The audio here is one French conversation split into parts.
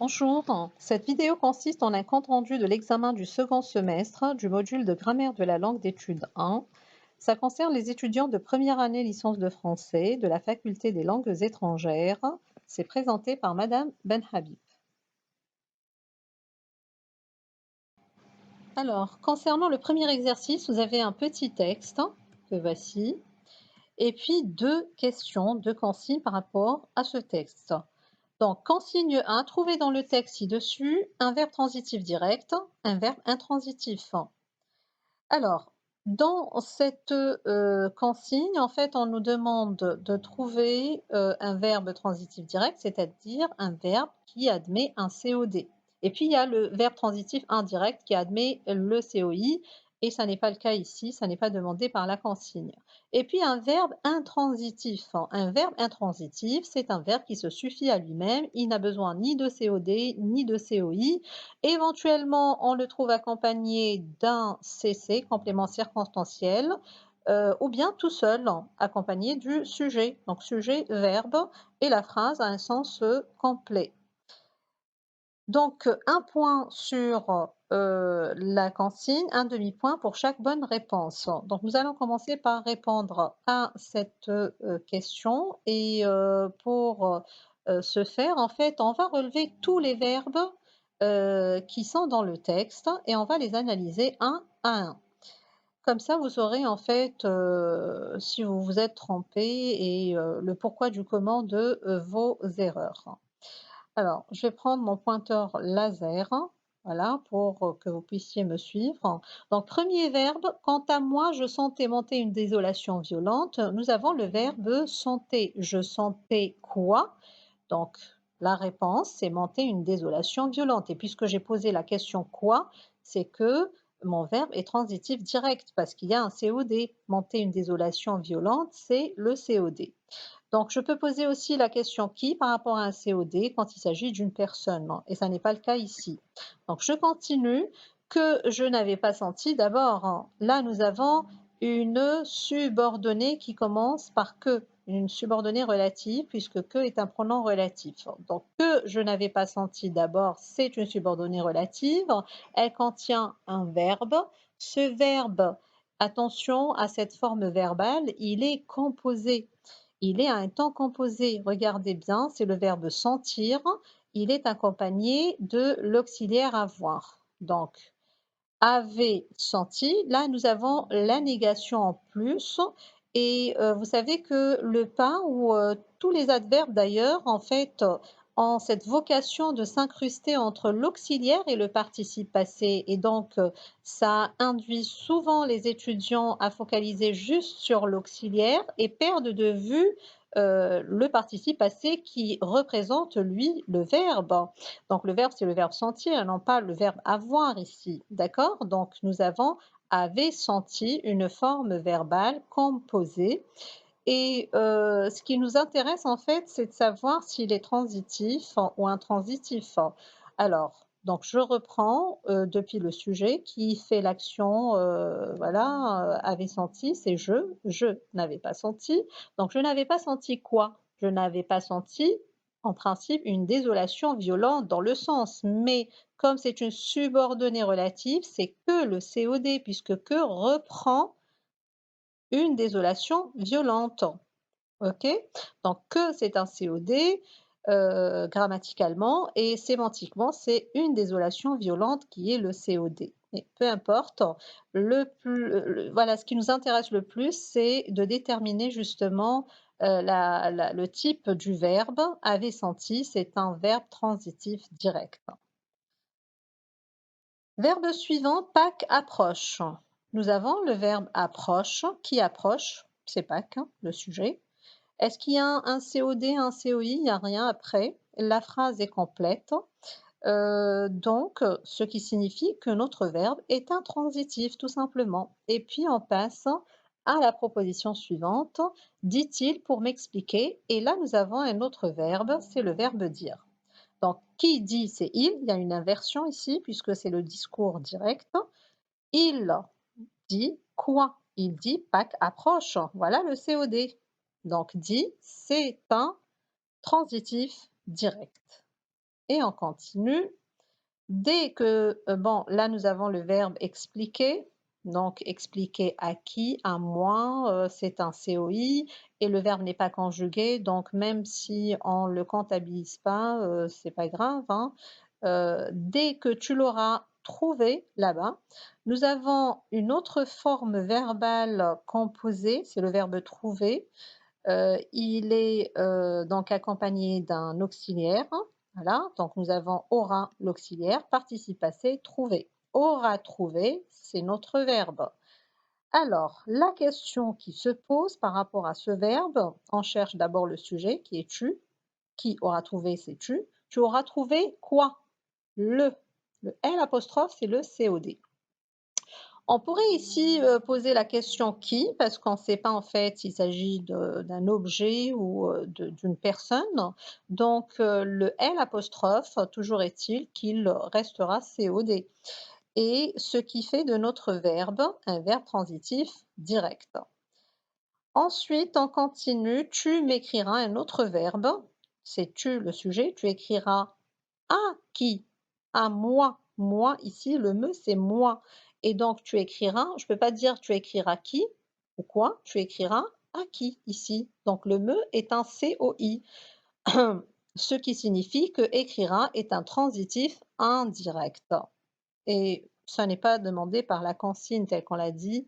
Bonjour, cette vidéo consiste en un compte-rendu de l'examen du second semestre du module de grammaire de la langue d'études 1. Ça concerne les étudiants de première année licence de français de la faculté des langues étrangères. C'est présenté par Madame Benhabib. Alors, concernant le premier exercice, vous avez un petit texte que voici, et puis deux questions, deux consignes par rapport à ce texte. Donc, consigne 1, trouvez dans le texte ci-dessus un verbe transitif direct, un verbe intransitif. Alors, dans cette consigne, en fait, on nous demande de trouver un verbe transitif direct, c'est-à-dire un verbe qui admet un COD. Et puis, il y a le verbe transitif indirect qui admet le COI, et ça n'est pas le cas ici, ça n'est pas demandé par la consigne. Et puis, un verbe intransitif. Un verbe intransitif, c'est un verbe qui se suffit à lui-même, il n'a besoin ni de COD, ni de COI. Éventuellement, on le trouve accompagné d'un CC, complément circonstanciel, ou bien tout seul, accompagné du sujet. Donc sujet, verbe, et la phrase a un sens complet. Donc un point sur la consigne, un demi-point pour chaque bonne réponse. Donc nous allons commencer par répondre à cette question et pour ce faire, en fait, on va relever tous les verbes qui sont dans le texte et on va les analyser un à un. Comme ça, vous saurez en fait si vous vous êtes trompé et le pourquoi du comment de vos erreurs. Alors, je vais prendre mon pointeur laser, voilà, pour que vous puissiez me suivre. Donc, premier verbe, quant à moi, je sentais monter une désolation violente. Nous avons le verbe sentais. Je sentais quoi? Donc, la réponse, c'est monter une désolation violente. Et puisque j'ai posé la question quoi, c'est que mon verbe est transitif direct parce qu'il y a un COD. Monter une désolation violente, c'est le COD. Donc, je peux poser aussi la question qui par rapport à un COD quand il s'agit d'une personne, et ça n'est pas le cas ici. Donc, je continue. Que je n'avais pas senti. D'abord, là, nous avons une subordonnée qui commence par que, une subordonnée relative, puisque que est un pronom relatif. Donc, que je n'avais pas senti d'abord, c'est une subordonnée relative. Elle contient un verbe. Ce verbe, attention à cette forme verbale, il est composé. Il est à un temps composé. Regardez bien, c'est le verbe sentir. Il est accompagné de l'auxiliaire avoir. Donc, avait senti. Là, nous avons la négation en plus. Et vous savez que le pas ou tous les adverbes d'ailleurs, en fait, ont cette vocation de s'incruster entre l'auxiliaire et le participe passé. Et donc, ça induit souvent les étudiants à focaliser juste sur l'auxiliaire et perdent de vue le participe passé qui représente, lui, le verbe. Donc, le verbe, c'est le verbe sentir, non pas le verbe avoir ici. D'accord? Donc, nous avons avait senti une forme verbale composée. Et ce qui nous intéresse, en fait, c'est de savoir s'il est transitif ou intransitif. Alors, donc, je reprends depuis le sujet qui fait l'action, voilà, avait senti, c'est je n'avais pas senti. Donc, je n'avais pas senti quoi? Je n'avais pas senti, en principe, une désolation violente dans le sens, mais comme c'est une subordonnée relative, c'est que le COD, puisque que reprend une désolation violente. OK? Donc que c'est un COD grammaticalement et sémantiquement, c'est une désolation violente qui est le COD. Mais peu importe, voilà, ce qui nous intéresse le plus, c'est de déterminer justement le type du verbe. Avait senti, c'est un verbe transitif direct. Verbe suivant, Pâques approche. Nous avons le verbe approche. Qui approche? C'est Pâques, le sujet. Est-ce qu'il y a un COD, un COI? Il n'y a rien après. La phrase est complète. Donc, ce qui signifie que notre verbe est intransitif, tout simplement. Et puis, on passe à la proposition suivante. Dit-il pour m'expliquer. Et là, nous avons un autre verbe, c'est le verbe dire. Donc, qui dit, c'est il y a une inversion ici, puisque c'est le discours direct. Il dit quoi? Il dit Pâques approche. Voilà le COD. Donc, dit, c'est un transitif direct. et on continue. Dès que, bon, là, nous avons le verbe expliquer. Donc, expliquer à qui? À moi, c'est un COI et le verbe n'est pas conjugué. Donc, même si on ne le comptabilise pas, c'est pas grave, hein. Dès que tu l'auras trouvé là-bas, nous avons une autre forme verbale composée, c'est le verbe trouver. Il est donc accompagné d'un auxiliaire. Voilà, donc nous avons aura, l'auxiliaire, participe passé, trouver. Aura trouvé, c'est notre verbe. Alors, la question qui se pose par rapport à ce verbe, on cherche d'abord le sujet qui est tu. Qui aura trouvé, c'est tu. Tu auras trouvé quoi? Le. Le L apostrophe, c'est le COD. On pourrait ici poser la question qui, parce qu'on ne sait pas en fait s'il s'agit d'un objet ou d'une personne. Donc le L apostrophe, toujours est-il qu'il restera COD. Et ce qui fait de notre verbe un verbe transitif direct. Ensuite, on continue, tu m'écriras un autre verbe, c'est tu le sujet, tu écriras à qui? À moi. Moi, ici, le me, c'est moi. Et donc, tu écriras, je ne peux pas dire tu écriras qui ou quoi, tu écriras à qui ici. Donc, le me est un COI, ce qui signifie que écrira est un transitif indirect. Et ça n'est pas demandé par la consigne telle qu'on l'a dit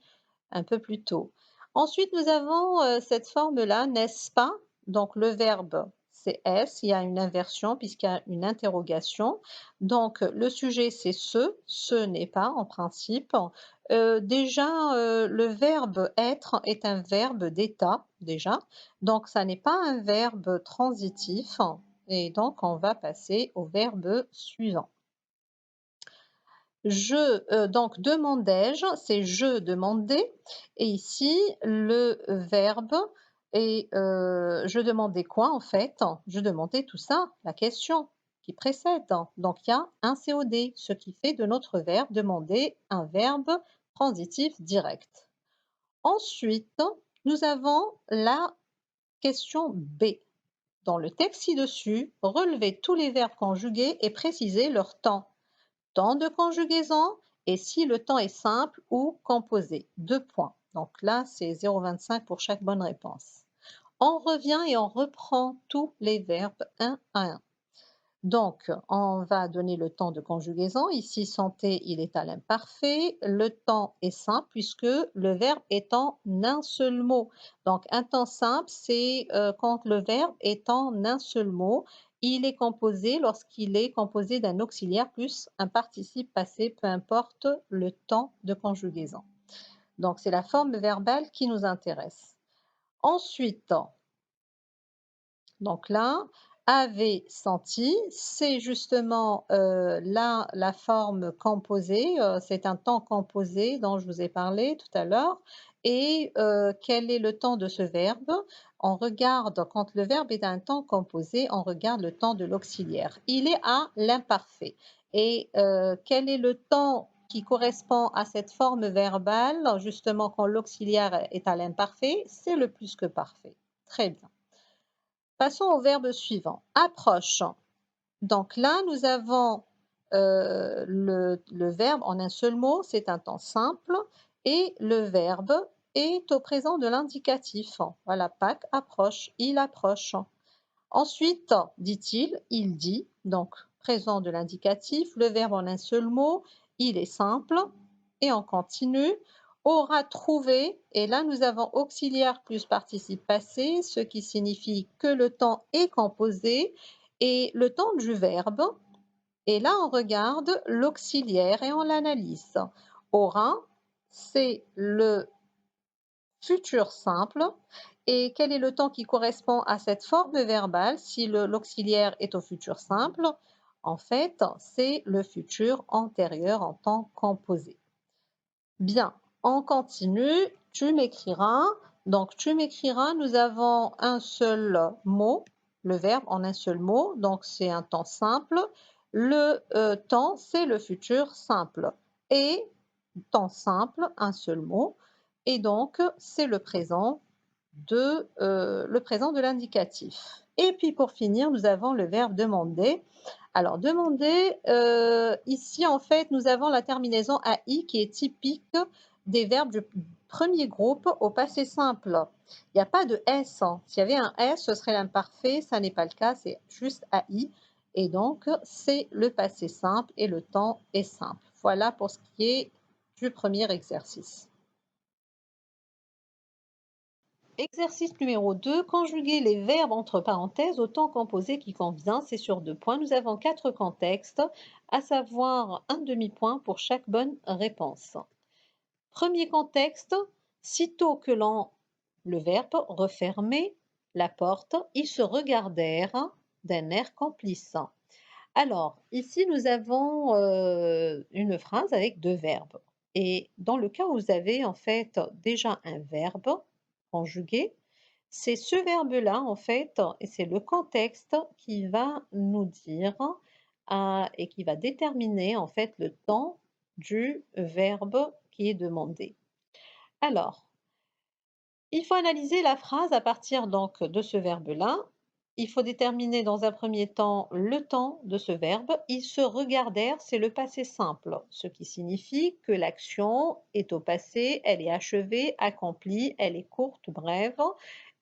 un peu plus tôt. Ensuite, nous avons cette forme-là, n'est-ce pas? Donc, le verbe, c'est est, il y a une inversion puisqu'il y a une interrogation. Donc, le sujet, c'est ce n'est pas en principe. Déjà, le verbe être est un verbe d'état, déjà. Donc, ça n'est pas un verbe transitif. Et donc, on va passer au verbe suivant. Donc demandai-je, c'est je demandais et ici le verbe est, je demandais quoi en fait? Je demandais tout ça, la question qui précède. Donc il y a un COD, ce qui fait de notre verbe demander un verbe transitif direct. Ensuite, nous avons la question B. Dans le texte ci-dessus, relevez tous les verbes conjugués et précisez leur temps. Temps de conjugaison et si le temps est simple ou composé. 2 points. Donc là, c'est 0,25 pour chaque bonne réponse. On revient et on reprend tous les verbes un à un. Donc, on va donner le temps de conjugaison. Ici, santé, il est à l'imparfait. Le temps est simple puisque le verbe est en un seul mot. Donc, un temps simple, c'est quand le verbe est en un seul mot. Il est composé lorsqu'il est composé d'un auxiliaire plus un participe passé, peu importe le temps de conjugaison. Donc, c'est la forme verbale qui nous intéresse. Ensuite, donc là, avait senti, c'est justement la forme composée, c'est un temps composé dont je vous ai parlé tout à l'heure. Et quel est le temps de ce verbe? On regarde, quand le verbe est un temps composé, on regarde le temps de l'auxiliaire. Il est à l'imparfait. Et quel est le temps qui correspond à cette forme verbale, justement quand l'auxiliaire est à l'imparfait? C'est le plus que parfait. Très bien. Passons au verbe suivant, approche. Donc là, nous avons le verbe en un seul mot, c'est un temps simple, et le verbe est au présent de l'indicatif. Voilà, Pâques approche, il approche. Ensuite, dit-il, il dit, donc présent de l'indicatif, le verbe en un seul mot, il est simple, et on continue. Aura trouvé, et là nous avons auxiliaire plus participe passé, ce qui signifie que le temps est composé, et le temps du verbe, et là on regarde l'auxiliaire et on l'analyse. Aura, c'est le futur simple. Et quel est le temps qui correspond à cette forme verbale si l'auxiliaire est au futur simple? En fait, c'est le futur antérieur en temps composé. Bien, on continue. Tu m'écriras. Donc, tu m'écriras, nous avons un seul mot, le verbe en un seul mot. Donc, c'est un temps simple. Le temps, c'est le futur simple. Et temps simple, un seul mot. Et donc, c'est le présent de l'indicatif. Et puis, pour finir, nous avons le verbe demander Alors, demander, ici, en fait, nous avons la terminaison AI qui est typique des verbes du premier groupe au passé simple. Il n'y a pas de S, hein. S'il y avait un S, ce serait l'imparfait. Ça n'est pas le cas, c'est juste AI. Et donc, c'est le passé simple et le temps est simple. Voilà pour ce qui est du premier exercice. Exercice numéro 2, conjuguer les verbes entre parenthèses au temps composé qui convient, c'est sur 2 points. Nous avons 4 contextes, à savoir un demi-point pour chaque bonne réponse. Premier contexte, sitôt que le verbe refermer la porte, ils se regardèrent d'un air complice. Alors, ici, nous avons une phrase avec 2 verbes. Et dans le cas où vous avez en fait déjà un verbe conjugué, c'est ce verbe-là, en fait, et c'est le contexte qui va nous dire et qui va déterminer, en fait, le temps du verbe qui est demandé. Alors, il faut analyser la phrase à partir donc de ce verbe-là. Il faut déterminer dans un premier temps le temps de ce verbe. Ils se regardèrent, c'est le passé simple, ce qui signifie que l'action est au passé, elle est achevée, accomplie, elle est courte, brève.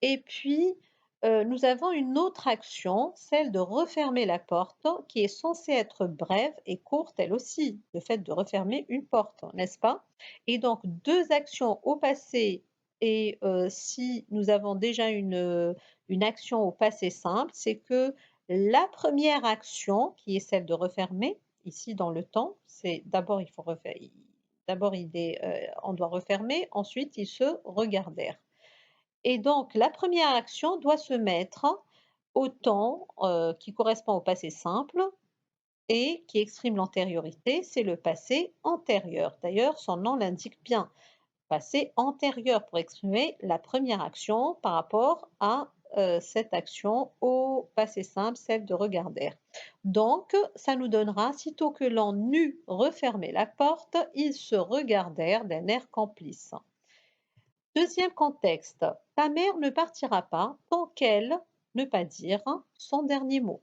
Et puis, nous avons une autre action, celle de refermer la porte, qui est censée être brève et courte elle aussi, le fait de refermer une porte, n'est-ce pas? Et donc, deux actions au passé et si nous avons déjà une action au passé simple, c'est que la première action, qui est celle de refermer, ici dans le temps, c'est d'abord il faut refaire, d'abord on doit refermer, ensuite ils se regardèrent. Et donc la première action doit se mettre au temps qui correspond au passé simple et qui exprime l'antériorité, c'est le passé antérieur. D'ailleurs, son nom l'indique bien passé antérieur pour exprimer la première action par rapport à cette action au passé simple, celle de regarder. Donc, ça nous donnera, sitôt que l'on eut refermé la porte, ils se regardèrent d'un air complice. Deuxième contexte, ta mère ne partira pas tant qu'elle ne pas dire son dernier mot.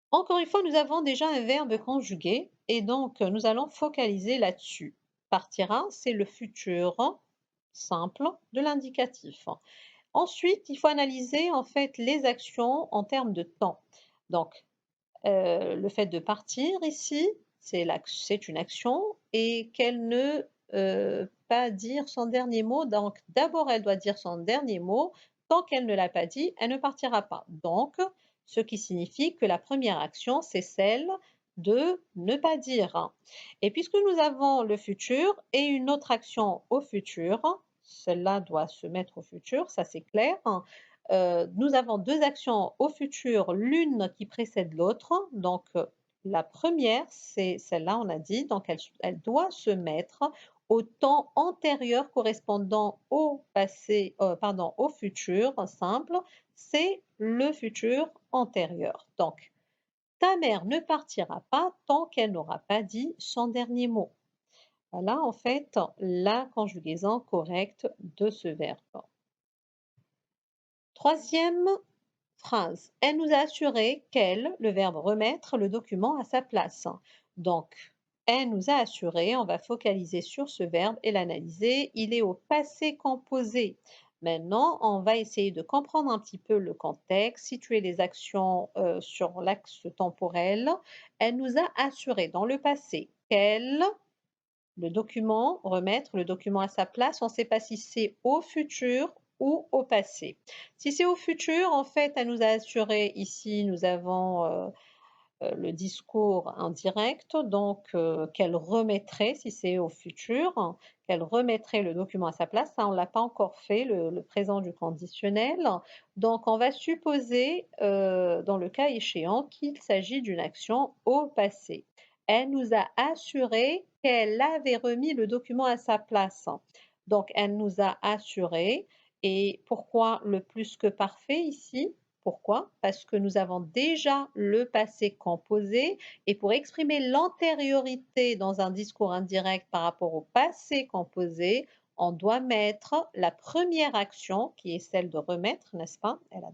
Encore une fois, nous avons déjà un verbe conjugué et donc nous allons focaliser là-dessus. Partira, c'est le futur simple de l'indicatif. Ensuite, il faut analyser en fait les actions en termes de temps. Donc, le fait de partir ici, c'est une action et qu'elle ne pas dire son dernier mot. Donc, d'abord, elle doit dire son dernier mot. Tant qu'elle ne l'a pas dit, elle ne partira pas. Donc, ce qui signifie que la première action, c'est celle de ne pas dire. Et puisque nous avons le futur et une autre action au futur, celle-là doit se mettre au futur, ça c'est clair. Nous avons deux actions au futur, l'une qui précède l'autre. Donc, la première, c'est celle-là, on a dit, donc elle doit se mettre au temps antérieur correspondant au passé, pardon, au futur simple, c'est le futur antérieur. Donc, ta mère ne partira pas tant qu'elle n'aura pas dit son dernier mot. Voilà en fait la conjugaison correcte de ce verbe. Troisième phrase. Elle nous a assuré qu'elle, le verbe remettre, le document à sa place. Donc, elle nous a assuré, on va focaliser sur ce verbe et l'analyser. Il est au passé composé. Maintenant, on va essayer de comprendre un petit peu le contexte, situer les actions sur l'axe temporel. Elle nous a assuré dans le passé qu'elle, le document, remettre le document à sa place, on ne sait pas si c'est au futur ou au passé. Si c'est au futur, en fait, elle nous a assuré, ici, nous avons le discours indirect, donc qu'elle remettrait, si c'est au futur, qu'elle remettrait le document à sa place. Ça, on ne l'a pas encore fait, le présent du conditionnel. Donc, on va supposer, dans le cas échéant, qu'il s'agit d'une action au passé. Elle nous a assuré qu'elle avait remis le document à sa place. Donc, elle nous a assuré. Et pourquoi le plus que parfait ici? Pourquoi? Parce que nous avons déjà le passé composé et pour exprimer l'antériorité dans un discours indirect par rapport au passé composé, on doit mettre la première action qui est celle de remettre, n'est-ce pas? Elle a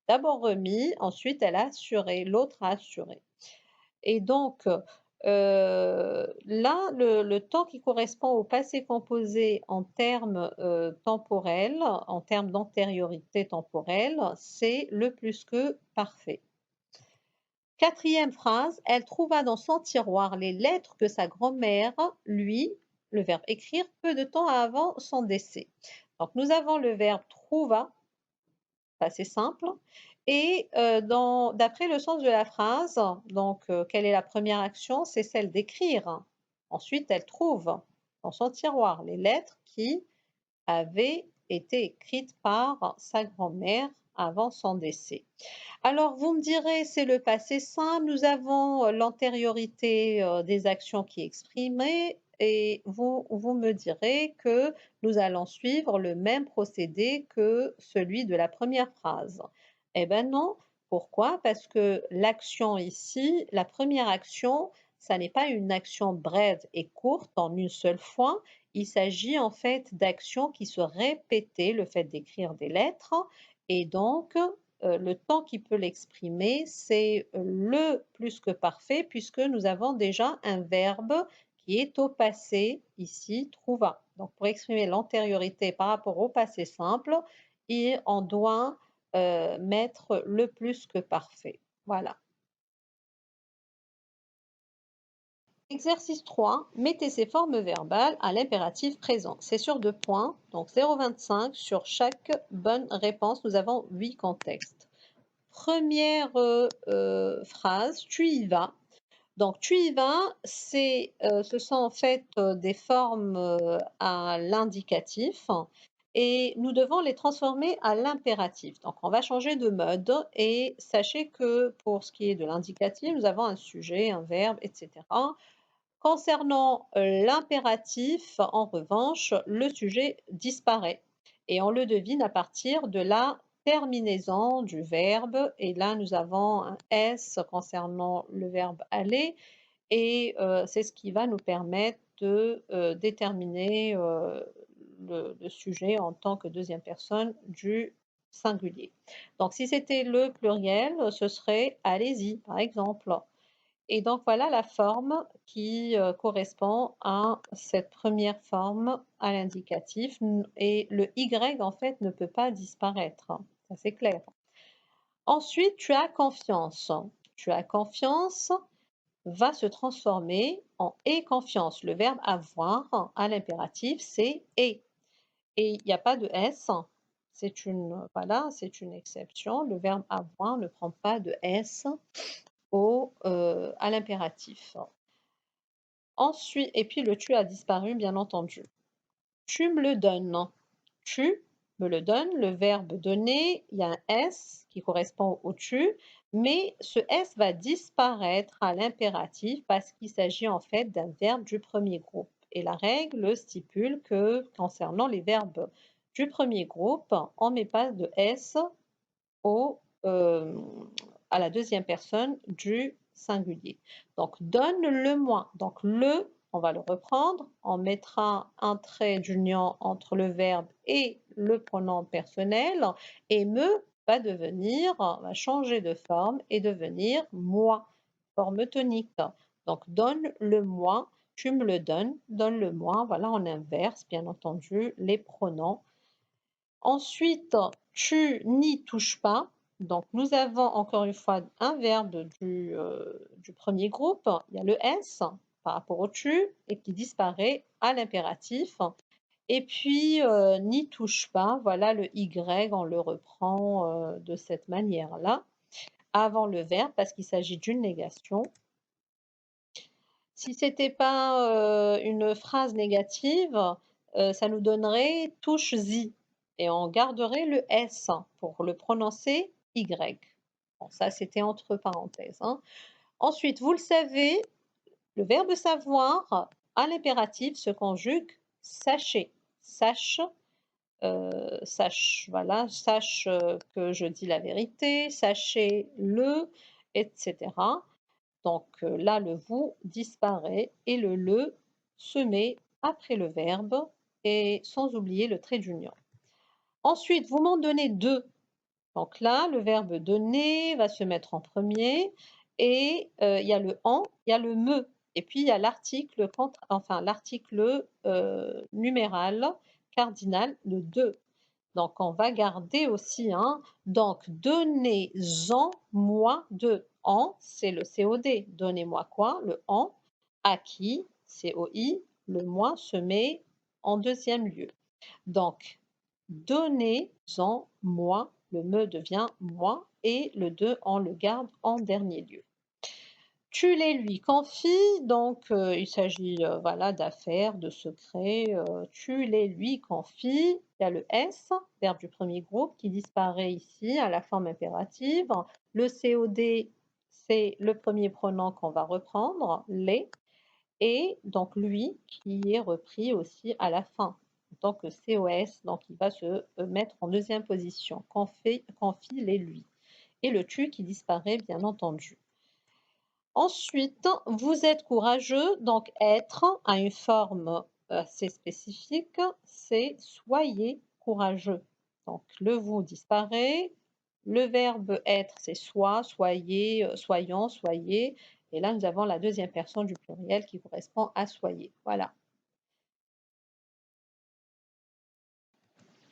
d'abord remis, ensuite elle a assuré, l'autre a assuré. Et donc, là, le temps qui correspond au passé composé en termes, temporels, en termes d'antériorité temporelle, c'est le plus que parfait. Quatrième phrase, elle trouva dans son tiroir les lettres que sa grand-mère, lui, le verbe écrire, peu de temps avant son décès. Donc nous avons le verbe trouva, assez simple, et d'après le sens de la phrase, donc quelle est la première action? C'est celle d'écrire. Ensuite, elle trouve dans son tiroir les lettres qui avaient été écrites par sa grand-mère avant son décès. Alors, vous me direz, c'est le passé simple, nous avons l'antériorité des actions qui est exprimée et vous me direz que nous allons suivre le même procédé que celui de la première phrase. Eh bien non, pourquoi? Parce que l'action ici, la première action, ça n'est pas une action brève et courte en une seule fois, il s'agit en fait d'actions qui se répétaient, le fait d'écrire des lettres, et donc le temps qui peut l'exprimer, c'est le plus que parfait puisque nous avons déjà un verbe qui est au passé, ici, trouva. Donc pour exprimer l'antériorité par rapport au passé simple, on doit mettre le plus que parfait. Voilà. Exercice 3, mettez ces formes verbales à l'impératif présent. C'est sur 2 points, donc 0,25 sur chaque bonne réponse. Nous avons 8 contextes. Première phrase, tu y vas. Donc, tu y vas, ce sont en fait des formes à l'indicatif et nous devons les transformer à l'impératif. Donc, on va changer de mode et sachez que pour ce qui est de l'indicatif, nous avons un sujet, un verbe, etc. Concernant l'impératif, en revanche, le sujet disparaît et on le devine à partir de la terminaison du verbe. Et là, nous avons un S concernant le verbe aller et c'est ce qui va nous permettre de déterminer le sujet en tant que deuxième personne du singulier. Donc, si c'était le pluriel, ce serait allez-y, par exemple. Et donc voilà la forme qui correspond à cette première forme à l'indicatif. Et le Y, en fait, ne peut pas disparaître. Ça, c'est clair. Ensuite, tu as confiance. Tu as confiance va se transformer en aie confiance. Le verbe avoir à l'impératif, c'est et. Et il n'y a pas de S. Voilà, c'est une exception. Le verbe avoir ne prend pas de S à l'impératif. Ensuite, et puis le tu a disparu, bien entendu. Tu me le donnes. Tu me le donnes, le verbe donner, il y a un S qui correspond au tu, mais ce S va disparaître à l'impératif parce qu'il s'agit en fait d'un verbe du premier groupe. Et la règle stipule que concernant les verbes du premier groupe, on ne met pas de S à la deuxième personne du singulier. Donc, donne-le-moi. Donc, le, on va le reprendre. On mettra un trait d'union entre le verbe et le pronom personnel. Et me va changer de forme et devenir moi, forme tonique. Donc, donne-le-moi. Tu me le donnes, donne-le-moi. Voilà, on inverse, bien entendu, les pronoms. Ensuite, tu n'y touches pas. Donc, nous avons encore une fois un verbe du premier groupe. Il y a le S par rapport au tu et qui disparaît à l'impératif. Et puis, n'y touche pas. Voilà le Y, on le reprend de cette manière-là avant le verbe parce qu'il s'agit d'une négation. Si ce n'était pas une phrase négative, ça nous donnerait touche-y et on garderait le S pour le prononcer Y. Bon, ça, c'était entre parenthèses, hein. Ensuite, vous le savez, le verbe savoir à l'impératif se conjugue sachez. Sache, sache, voilà, sache que je dis la vérité, sachez-le, etc. Donc là, le vous disparaît et le se met après le verbe et sans oublier le trait d'union. Ensuite, vous m'en donnez deux. Donc là, le verbe donner va se mettre en premier et il y a le en, il y a le me et puis il y a l'article l'article, numéral cardinal, le de. Donc on va garder aussi, hein, donc donnez-en moi de. En, c'est le COD. Donnez-moi quoi? Le en. À qui? COI. Le moi se met en deuxième lieu. Donc, donnez-en moi, le me devient moi et le de, on le garde en dernier lieu. Tu les lui confies, donc il s'agit voilà, d'affaires, de secrets. Tu les lui confies. Il y a le S, verbe du premier groupe, qui disparaît ici à la forme impérative. Le COD, c'est le premier pronom qu'on va reprendre, les, et donc lui qui est repris aussi à la fin en tant que COS, donc il va se mettre en deuxième position, confie les lui. Et le tu qui disparaît bien entendu. Ensuite, vous êtes courageux, donc être a une forme assez spécifique, c'est soyez courageux. Donc le vous disparaît, le verbe être c'est soit, soyez, soyons, soyez, et là nous avons la deuxième personne du pluriel qui correspond à soyez. Voilà.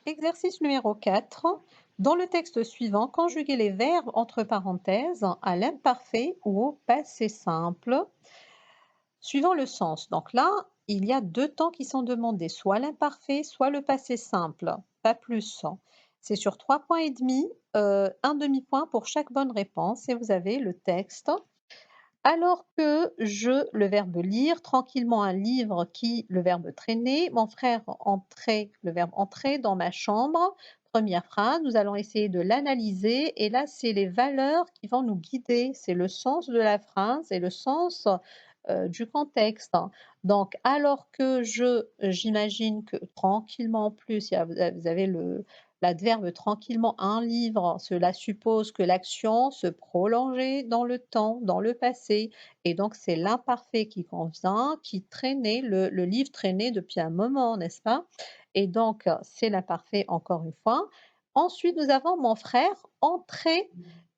Exercice numéro 4. Dans le texte suivant, conjuguez les verbes entre parenthèses à l'imparfait ou au passé simple, suivant le sens. Donc là, il y a deux temps qui sont demandés, soit l'imparfait, soit le passé simple, pas plus. C'est sur 3 points et demi, un demi-point pour chaque bonne réponse et vous avez le texte. Alors que je, le verbe lire, tranquillement un livre qui, le verbe traîner, mon frère entrait, le verbe entrer dans ma chambre. Première phrase, nous allons essayer de l'analyser et là, c'est les valeurs qui vont nous guider, c'est le sens de la phrase et le sens du contexte. Donc, alors que j'imagine que tranquillement en plus, vous avez l'adverbe tranquillement un livre, cela suppose que l'action se prolongeait dans le temps, dans le passé. Et donc, c'est l'imparfait qui convient, qui traînait, le livre traînait depuis un moment, n'est-ce pas? Et donc, c'est l'imparfait encore une fois. Ensuite, nous avons mon frère entrer.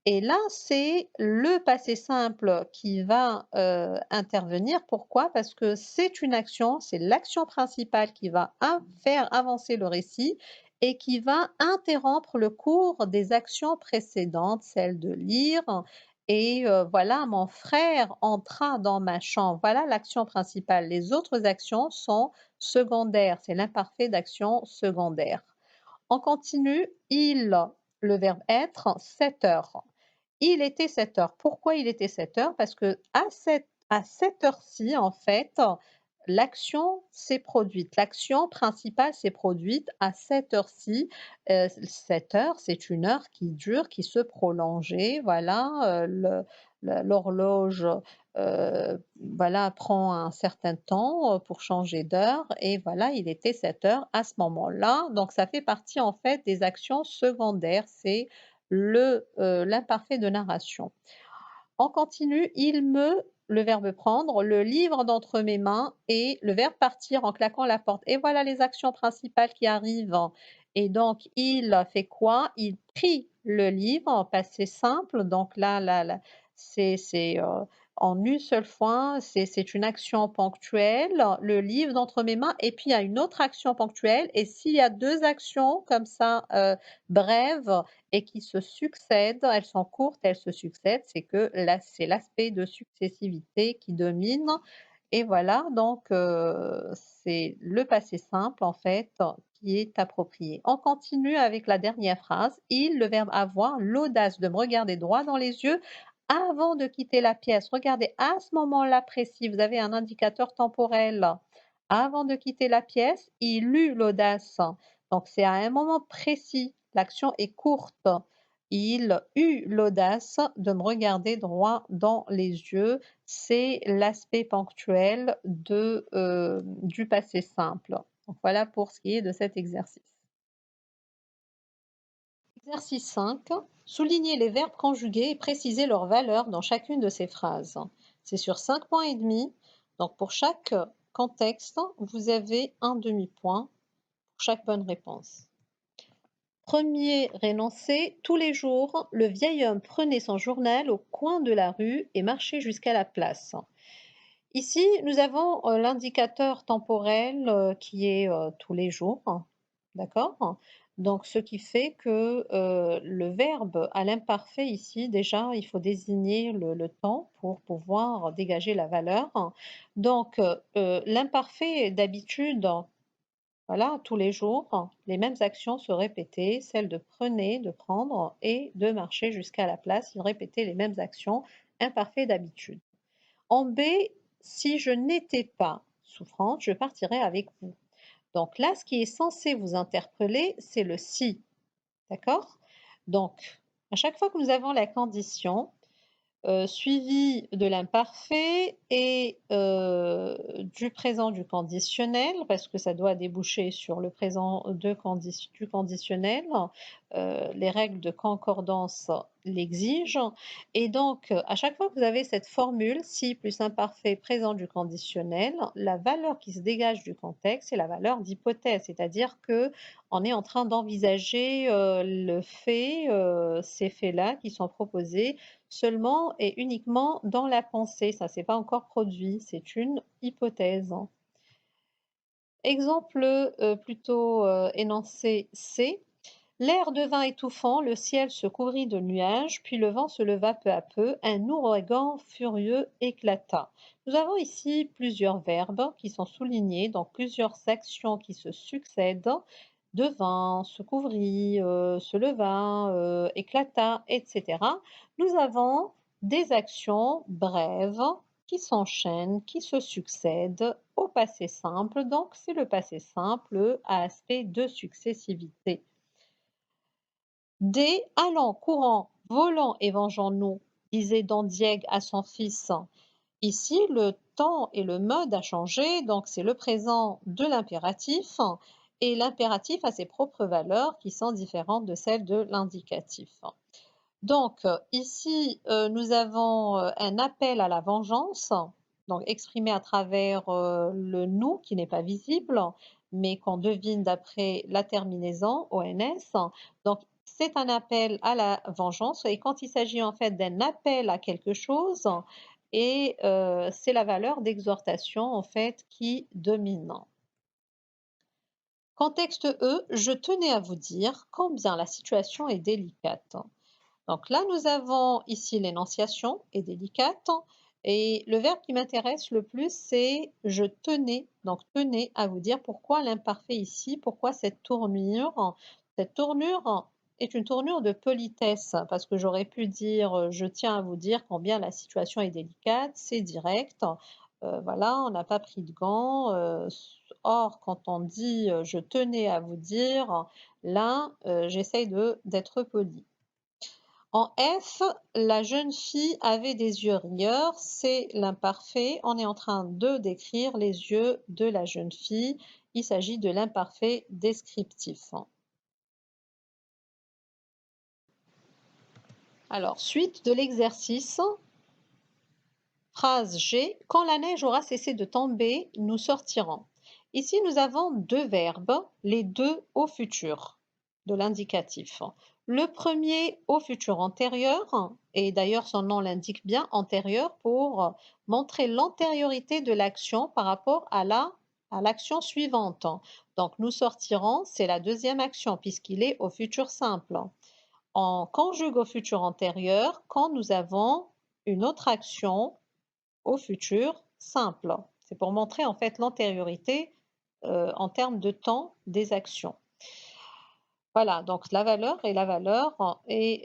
Et là, c'est le passé simple qui va intervenir. Pourquoi? Parce que c'est une action, c'est l'action principale qui va faire avancer le récit et qui va interrompre le cours des actions précédentes, celle de lire. Et voilà, mon frère entra dans ma chambre. Voilà l'action principale. Les autres actions sont secondaires. C'est l'imparfait d'action secondaire. On continue. Il, le verbe être, 7 heures. Il était 7 heures. Pourquoi il était 7 heures? Parce que à cette heure-ci, en fait, l'action s'est produite. L'action principale s'est produite à cette heure-ci. 7 heures, c'est une heure qui dure, qui se prolongeait. Voilà, l'horloge voilà, prend un certain temps pour changer d'heure et voilà, il était 7 heures à ce moment-là. Donc ça fait partie en fait des actions secondaires. C'est l'imparfait de narration. On continue, le verbe prendre, le livre d'entre mes mains et le verbe partir en claquant la porte. Et voilà les actions principales qui arrivent. Et donc, il fait quoi? Il prit le livre en passé simple. Donc là c'est en une seule fois, c'est une action ponctuelle, le livre d'entre mes mains, et puis il y a une autre action ponctuelle. Et s'il y a deux actions comme ça, brèves, et qui se succèdent, elles sont courtes, elles se succèdent, c'est que là, c'est l'aspect de successivité qui domine. Et voilà, donc c'est le passé simple en fait qui est approprié. On continue avec la dernière phrase. Il, le verbe avoir, l'audace de me regarder droit dans les yeux avant de quitter la pièce. Regardez, à ce moment-là précis, vous avez un indicateur temporel. Avant de quitter la pièce, il eut l'audace. Donc c'est à un moment précis. L'action est courte. Il eut l'audace de me regarder droit dans les yeux. C'est l'aspect ponctuel du passé simple. Donc voilà pour ce qui est de cet exercice. Exercice 5. Soulignez les verbes conjugués et précisez leur valeur dans chacune de ces phrases. C'est sur 5 points et demi. Donc pour chaque contexte, vous avez un demi-point pour chaque bonne réponse. Premier énoncé, tous les jours, le vieil homme prenait son journal au coin de la rue et marchait jusqu'à la place. Ici, nous avons l'indicateur temporel qui est tous les jours, d'accord? Donc, ce qui fait que le verbe à l'imparfait ici, déjà, il faut désigner le temps pour pouvoir dégager la valeur. Donc, l'imparfait d'habitude, voilà, tous les jours, les mêmes actions se répétaient, celles de prenez, de prendre et de marcher jusqu'à la place. Il répétait les mêmes actions, imparfait d'habitude. En B, si je n'étais pas souffrante, je partirais avec vous. Donc là, ce qui est censé vous interpeller, c'est le si. D'accord? Donc, à chaque fois que nous avons la condition, suivi de l'imparfait et du présent du conditionnel, parce que ça doit déboucher sur le présent du conditionnel. Les règles de concordance l'exigent. Et donc, à chaque fois que vous avez cette formule, si plus imparfait présent du conditionnel, la valeur qui se dégage du contexte, c'est la valeur d'hypothèse, c'est-à-dire que on est en train d'envisager le fait, ces faits-là qui sont proposés seulement et uniquement dans la pensée. Ça ne s'est pas encore produit, c'est une hypothèse. Exemple plutôt énoncé C. L'air devint étouffant, le ciel se couvrit de nuages, puis le vent se leva peu à peu, un ouragan furieux éclata. Nous avons ici plusieurs verbes qui sont soulignés, donc plusieurs actions qui se succèdent. Devint, se couvrit, se leva, éclata, etc. Nous avons des actions brèves qui s'enchaînent, qui se succèdent au passé simple. Donc, c'est le passé simple à aspect de successivité. D. Allons, courons, volons et vengeons-nous, disait Don Diego à son fils. Ici, le temps et le mode a changé, donc c'est le présent de l'impératif, et l'impératif a ses propres valeurs qui sont différentes de celles de l'indicatif. Donc ici, nous avons un appel à la vengeance, donc exprimé à travers le nous qui n'est pas visible, mais qu'on devine d'après la terminaison ONS. Donc c'est un appel à la vengeance et quand il s'agit en fait d'un appel à quelque chose, et c'est la valeur d'exhortation en fait qui domine. Contexte E, je tenais à vous dire combien la situation est délicate. Donc là, nous avons ici l'énonciation est délicate et le verbe qui m'intéresse le plus, c'est je tenais. Donc tenais à vous dire pourquoi l'imparfait ici, pourquoi cette tournure. Cette tournure est une tournure de politesse parce que j'aurais pu dire je tiens à vous dire combien la situation est délicate, c'est direct. Voilà, on n'a pas pris de gants. Or, quand on dit je tenais à vous dire, là, j'essaye d'être poli. En F, la jeune fille avait des yeux rieurs, c'est l'imparfait. On est en train de décrire les yeux de la jeune fille. Il s'agit de l'imparfait descriptif. Alors, suite de l'exercice. Phrase G. Quand la neige aura cessé de tomber, nous sortirons. Ici, nous avons deux verbes, les deux au futur de l'indicatif. Le premier au futur antérieur, et d'ailleurs son nom l'indique bien, antérieur, pour montrer l'antériorité de l'action par rapport à l'action suivante. Donc, nous sortirons, c'est la deuxième action puisqu'il est au futur simple. On conjugue au futur antérieur quand nous avons une autre action au futur simple. C'est pour montrer en fait l'antériorité en termes de temps des actions. Voilà, donc la valeur est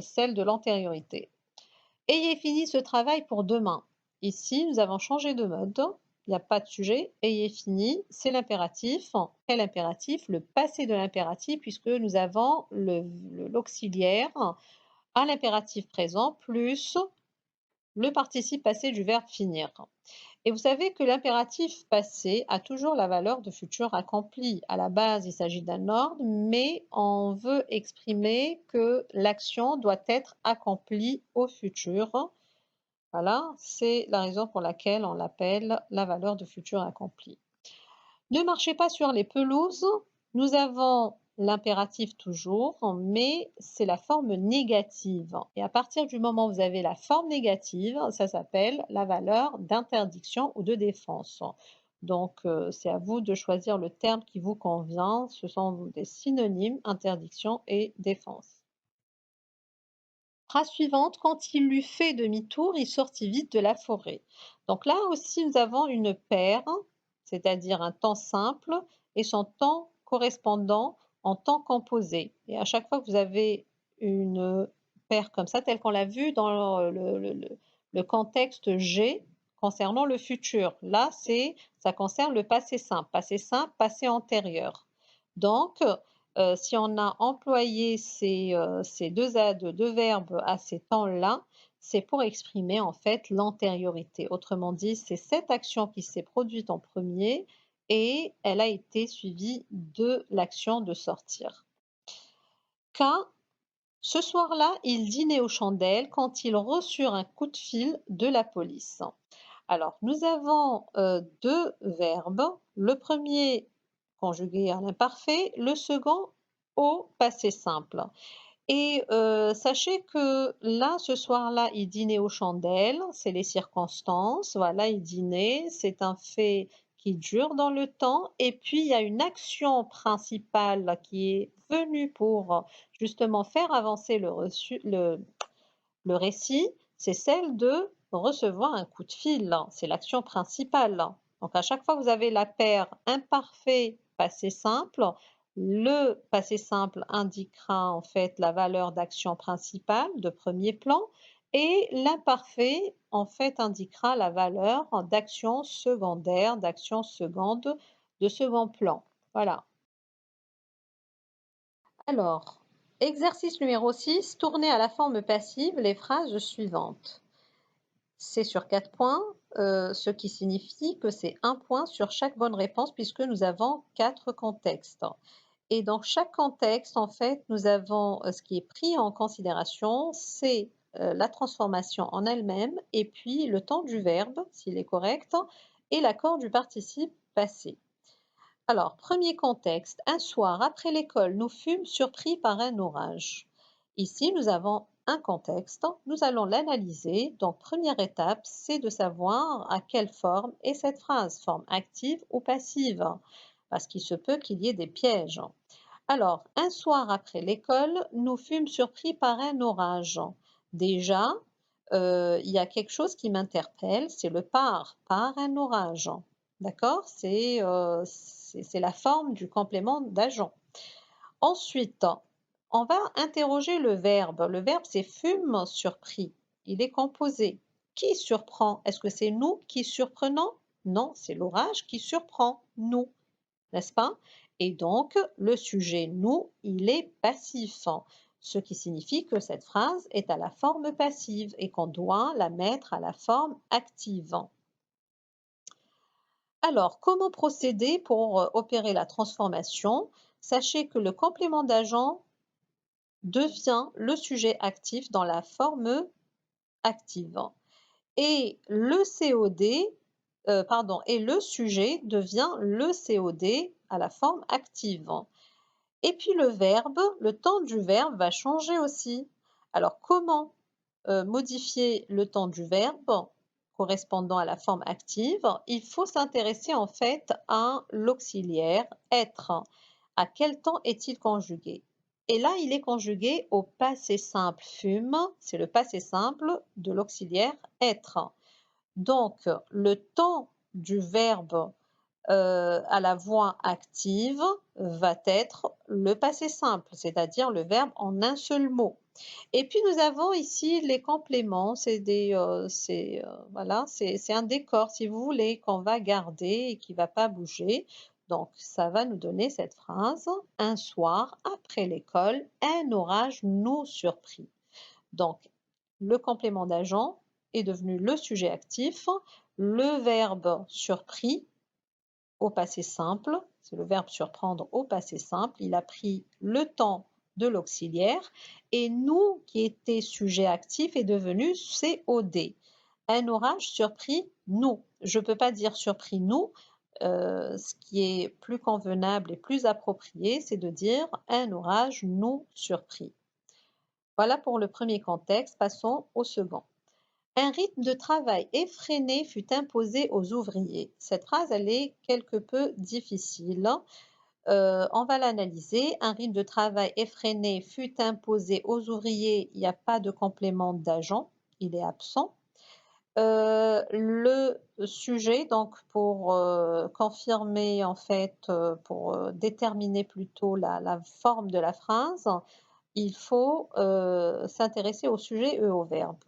celle de l'antériorité. Ayez fini ce travail pour demain. Ici, nous avons changé de mode. Il n'y a pas de sujet. Ayez fini, c'est l'impératif. Quel impératif? Le passé de l'impératif, puisque nous avons l'auxiliaire à l'impératif présent plus le participe passé du verbe finir. Et vous savez que l'impératif passé a toujours la valeur de futur accompli. À la base, il s'agit d'un ordre, mais on veut exprimer que l'action doit être accomplie au futur. Voilà, c'est la raison pour laquelle on l'appelle la valeur de futur accompli. Ne marchez pas sur les pelouses. Nous avons l'impératif toujours, mais c'est la forme négative. Et à partir du moment où vous avez la forme négative, ça s'appelle la valeur d'interdiction ou de défense. Donc, c'est à vous de choisir le terme qui vous convient. Ce sont des synonymes, interdiction et défense. Phrase suivante, quand il eut fait demi-tour, il sortit vite de la forêt. Donc là aussi, nous avons une paire, c'est-à-dire un temps simple et son temps correspondant en temps composé. Et à chaque fois que vous avez une paire comme ça, telle qu'on l'a vu dans le contexte G concernant le futur, là, ça concerne le passé simple, passé antérieur. Donc, si on a employé ces deux verbes à ces temps-là, c'est pour exprimer en fait l'antériorité. Autrement dit, c'est cette action qui s'est produite en premier et elle a été suivie de l'action de sortir. K, ce soir-là, ils dînaient aux chandelles quand ils reçurent un coup de fil de la police. Alors, nous avons deux verbes. Le premier conjugué à l'imparfait, le second au passé simple. Et sachez que là, ce soir-là, ils dînaient aux chandelles, c'est les circonstances. Voilà, ils dînaient, c'est un fait qui dure dans le temps. Et puis, il y a une action principale qui est venue pour justement faire avancer le récit, c'est celle de recevoir un coup de fil. C'est l'action principale. Donc, à chaque fois que vous avez la paire imparfait, passé simple, le passé simple indiquera en fait la valeur d'action principale de premier plan et l'imparfait en fait indiquera la valeur d'action secondaire, d'action seconde de second plan. Voilà. Alors, exercice numéro 6, tournez à la forme passive les phrases suivantes. C'est sur 4 points, ce qui signifie que c'est 1 point sur chaque bonne réponse puisque nous avons 4 contextes. Et dans chaque contexte, en fait, nous avons ce qui est pris en considération, c'est la transformation en elle-même et puis le temps du verbe, s'il est correct, et l'accord du participe passé. Alors, premier contexte, un soir après l'école, nous fûmes surpris par un orage. Ici, nous avons un contexte, nous allons l'analyser. Donc, première étape, c'est de savoir à quelle forme est cette phrase, forme active ou passive, parce qu'il se peut qu'il y ait des pièges. Alors, un soir après l'école, nous fûmes surpris par un orage. Déjà, il y a quelque chose qui m'interpelle, c'est le par un orage. D'accord? C'est la forme du complément d'agent. Ensuite, on va interroger le verbe. Le verbe, c'est fume surpris. Il est composé. Qui surprend? Est-ce que c'est nous qui surprenons? Non, c'est l'orage qui surprend nous, n'est-ce pas? Et donc, le sujet nous, il est passif, ce qui signifie que cette phrase est à la forme passive et qu'on doit la mettre à la forme active. Alors, comment procéder pour opérer la transformation? Sachez que le complément d'agent devient le sujet actif dans la forme active. Et le COD, et le sujet devient le COD à la forme active. Et puis le verbe, le temps du verbe va changer aussi. Alors, comment modifier le temps du verbe correspondant à la forme active? Il faut s'intéresser en fait à l'auxiliaire être. À quel temps est-il conjugué? Et là, il est conjugué au passé simple fume, c'est le passé simple de l'auxiliaire être. Donc, le temps du verbe à la voix active va être le passé simple, c'est-à-dire le verbe en un seul mot. Et puis nous avons ici les compléments, voilà, c'est un décor si vous voulez qu'on va garder et qui ne va pas bouger. Donc ça va nous donner cette phrase, un soir après l'école, un orage nous surprit. Donc le complément d'agent est devenu le sujet actif, le verbe surpris au passé simple, c'est le verbe surprendre au passé simple, il a pris le temps de l'auxiliaire et nous qui était sujet actif est devenu COD. Un orage surpris nous. Je ne peux pas dire surpris nous, Ce qui est plus convenable et plus approprié, c'est de dire un orage nous surprit. Voilà pour le premier contexte. Passons au second. Un rythme de travail effréné fut imposé aux ouvriers. Cette phrase, elle est quelque peu difficile. On va l'analyser. Un rythme de travail effréné fut imposé aux ouvriers. Il n'y a pas de complément d'agent, il est absent. Le sujet, donc pour confirmer en fait, pour déterminer plutôt la forme de la phrase, il faut s'intéresser au sujet et au verbe.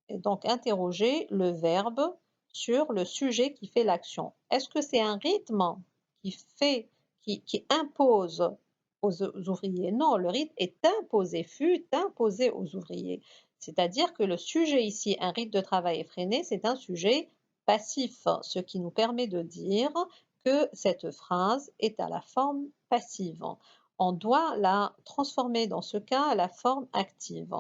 Et donc interroger le verbe sur le sujet qui fait l'action. Est-ce que c'est un rythme qui fait, qui impose aux ouvriers? Non, le rythme est imposé, fut imposé aux ouvriers. C'est-à-dire que le sujet ici, un rythme de travail effréné, c'est un sujet passif, ce qui nous permet de dire que cette phrase est à la forme passive. On doit la transformer dans ce cas à la forme active.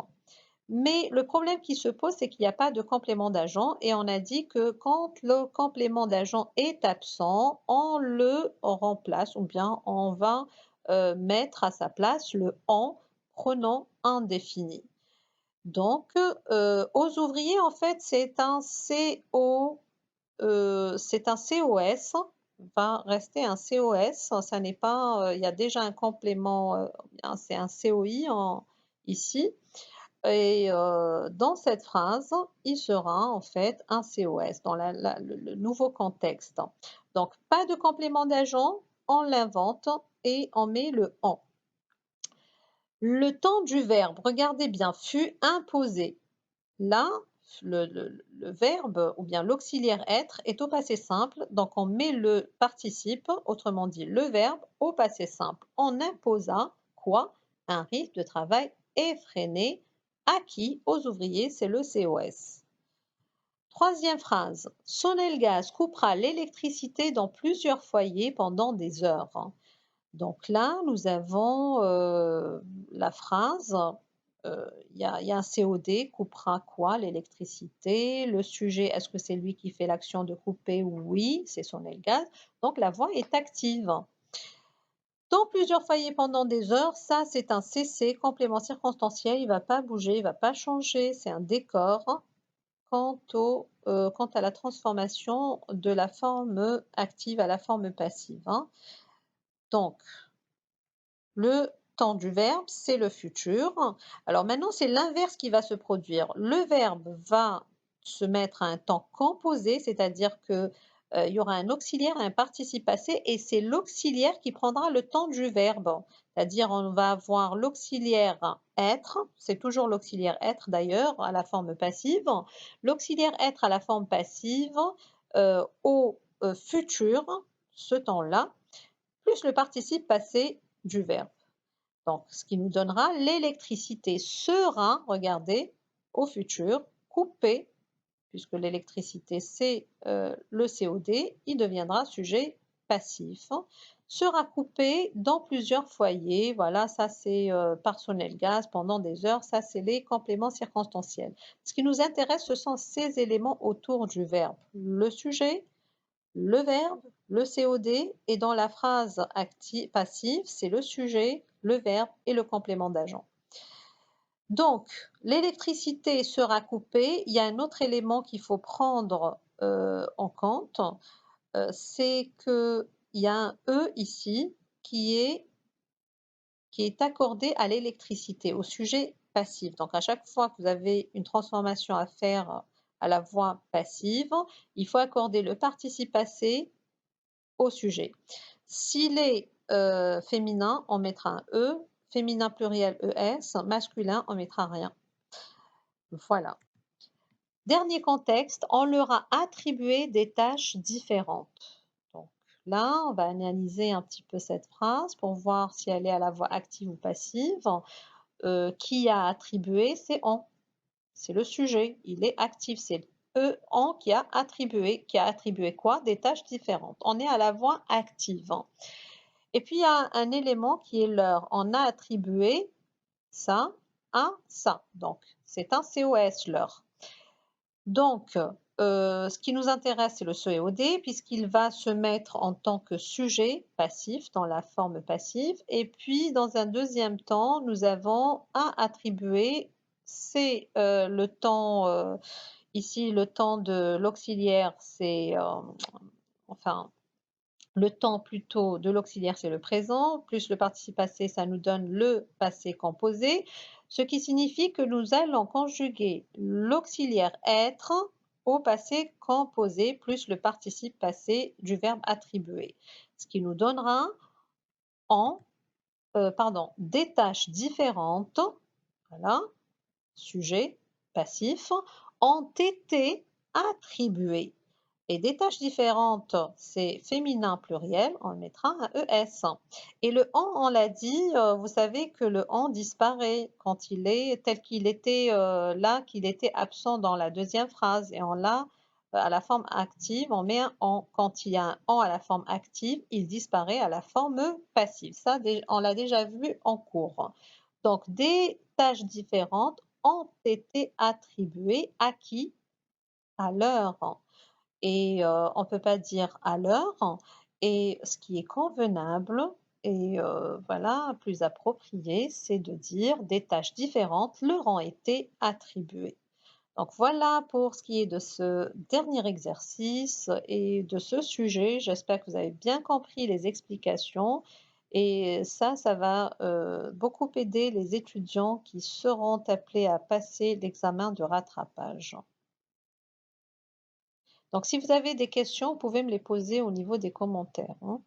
Mais le problème qui se pose, c'est qu'il n'y a pas de complément d'agent et on a dit que quand le complément d'agent est absent, on le remplace ou bien on va mettre à sa place le en pronom indéfini. Donc, aux ouvriers, en fait, c'est un COS, va rester un COS. Ça n'est pas, il y a déjà un complément, c'est un COI ici. Et dans cette phrase, il sera en fait un COS dans le nouveau contexte. Donc, pas de complément d'agent, on l'invente et on met le en. Le temps du verbe, regardez bien, fut imposé. Là, le verbe ou bien l'auxiliaire être est au passé simple, donc on met le participe, autrement dit le verbe, au passé simple. On imposa quoi? Un rythme de travail effréné. À qui? Aux ouvriers, c'est le COS. Troisième phrase. Sonelgaz coupera l'électricité dans plusieurs foyers pendant des heures. Donc là, nous avons la phrase, il y a un COD, coupera quoi? L'électricité. Le sujet, est-ce que c'est lui qui fait l'action de couper? Oui, c'est Sonelgaz. Donc la voix est active. Dans plusieurs foyers pendant des heures, ça c'est un CC, complément circonstanciel, il ne va pas bouger, il ne va pas changer, c'est un décor. Quant à la transformation de la forme active à la forme passive, hein. Donc, le temps du verbe, c'est le futur. Alors maintenant, c'est l'inverse qui va se produire. Le verbe va se mettre à un temps composé, c'est-à-dire que il y aura un auxiliaire et un participe passé, et c'est l'auxiliaire qui prendra le temps du verbe. C'est-à-dire, on va avoir l'auxiliaire être, c'est toujours l'auxiliaire être d'ailleurs, à la forme passive. L'auxiliaire être à la forme passive au futur, ce temps-là, plus le participe passé du verbe. Donc, ce qui nous donnera l'électricité sera, regardez, au futur, coupée, puisque l'électricité c'est le COD, il deviendra sujet passif, sera coupée dans plusieurs foyers. Voilà, ça c'est par Sonelgaz pendant des heures, ça c'est les compléments circonstanciels. Ce qui nous intéresse, ce sont ces éléments autour du verbe. Le sujet, le verbe, le COD, et dans la phrase passive, c'est le sujet, le verbe et le complément d'agent. Donc, l'électricité sera coupée. Il y a un autre élément qu'il faut prendre en compte, c'est qu'il y a un E ici qui est accordé à l'électricité, au sujet passif. Donc, à chaque fois que vous avez une transformation à faire à la voix passive, il faut accorder le participe passé au sujet. S'il est féminin, on mettra un E, féminin pluriel ES, masculin, on mettra rien. Voilà. Dernier contexte, on leur a attribué des tâches différentes. Donc là, on va analyser un petit peu cette phrase pour voir si elle est à la voix active ou passive. Qui a attribué? C'est on. C'est le sujet. Il est actif. C'est on qui a attribué. Qui a attribué quoi? Des tâches différentes. On est à la voix active. Et puis, il y a un élément qui est l'heure. On a attribué ça à ça. Donc, c'est un COS, l'heure. Donc, ce qui nous intéresse, c'est le SEOD puisqu'il va se mettre en tant que sujet passif, dans la forme passive et puis dans un deuxième temps, nous avons un attribué, c'est, le temps, ici le temps de l'auxiliaire, c'est, enfin le temps plutôt de l'auxiliaire, c'est le présent, plus le participe passé, ça nous donne le passé composé, ce qui signifie que nous allons conjuguer l'auxiliaire être au passé composé plus le participe passé du verbe attribuer, ce qui nous donnera en, des tâches différentes, voilà, sujet, passif, ont été attribuées. Et des tâches différentes, c'est féminin pluriel, on mettra un ES. Et le on l'a dit, vous savez que le on disparaît quand il est tel qu'il était là, qu'il était absent dans la deuxième phrase. Et on l'a à la forme active, on met un on. Quand il y a un on à la forme active, il disparaît à la forme passive. Ça, on l'a déjà vu en cours. Donc, des tâches différentes ont été attribuées à qui? À l'heure. Et on ne peut pas dire à l'heure et ce qui est convenable et voilà, plus approprié, c'est de dire des tâches différentes leur ont été attribuées. Donc voilà pour ce qui est de ce dernier exercice et de ce sujet. J'espère que vous avez bien compris les explications et ça va, beaucoup aider les étudiants qui seront appelés à passer l'examen de rattrapage. Donc si vous avez des questions, vous pouvez me les poser au niveau des commentaires, hein.